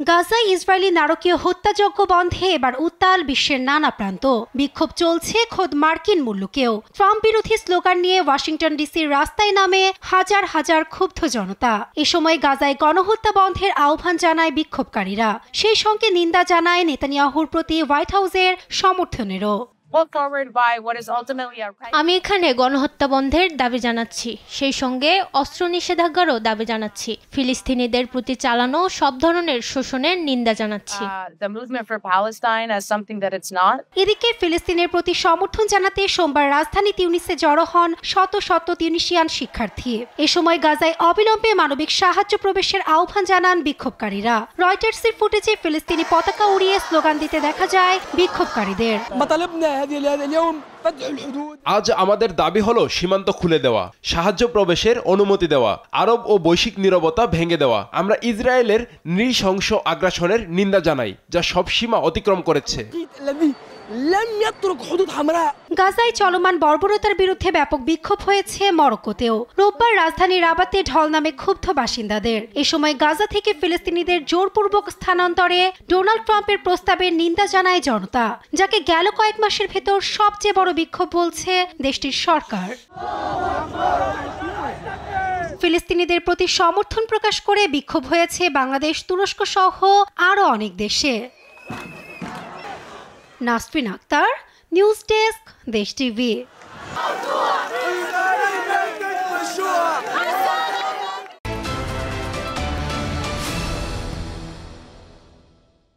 গাজায় ইসরায়েলি নারকীয় হত্যাযজ্ঞ বন্ধে এবার উত্তাল বিশ্বের নানা প্রান্ত। বিক্ষোভ চলছে খোদ মার্কিন মুল্লুকেও। ট্রাম্প বিরোধী স্লোগান নিয়ে ওয়াশিংটন ডিসির রাস্তায় নামে হাজার হাজার ক্ষুব্ধ জনতা। এ সময় গাজায় গণহত্যা বন্ধের আহ্বান জানায় বিক্ষোভকারীরা। সেই সঙ্গে নিন্দা জানায় নেতানিয়াহুর প্রতি হোয়াইট হাউসের সমর্থনেরও। আমি এখানে গণহত্যা বন্ধের দাবি জানাচ্ছি, সেই সঙ্গে অস্ত্র নিষেধাজ্ঞারও দাবি জানাচ্ছি। ফিলিস্তিনিদের প্রতি চালানো সব ধরনের শোষণের নিন্দা জানাচ্ছি। এদিকে ফিলিস্তিনের প্রতি সমর্থন জানাতে সোমবার রাজধানী তিউনিসে জড়ো হন শত শত তিউনিসিয়ান শিক্ষার্থী। এ সময় গাজায় অবিলম্বে মানবিক সাহায্য প্রবেশের আহ্বান জানান বিক্ষোভকারীরা। রয়টার্সের ফুটেজে ফিলিস্তিনি পতাকা উড়িয়ে স্লোগান দিতে দেখা যায় বিক্ষোভকারীদের। আজ আমাদের দাবি হলো সীমান্ত খুলে দেওয়া, সাহায্য প্রবেশের অনুমতি দেওয়া, আরব ও বৈশ্বিক নীরবতা ভেঙে দেওয়া। আমরা ইসরায়েলের নৃশংস আগ্রাসনের নিন্দা জানাই, যা সব সীমা অতিক্রম করেছে। গাজায় চলমান বর্বরতার বিরুদ্ধে ব্যাপক বিক্ষোভ হয়েছে মরক্কোতেও। রোববার রাজধানী রাবাতে ঢল নামে ক্ষুব্ধ বাসিন্দাদের। এ সময় গাজা থেকে ফিলিস্তিনিদের জোরপূর্বক স্থানান্তরে ডোনাল্ড ট্রাম্পের প্রস্তাবের নিন্দা জানায় জনতা, যাকে গেল কয়েক মাসের ভেতর সবচেয়ে বড় বিক্ষোভ বলছে দেশটির সরকার। ফিলিস্তিনিদের প্রতি সমর্থন প্রকাশ করে বিক্ষোভ হয়েছে বাংলাদেশ, তুরস্ক সহ আরও অনেক দেশে। নাসরিন আক্তার, নিউজ ডেস্ক, দেশ টিভি।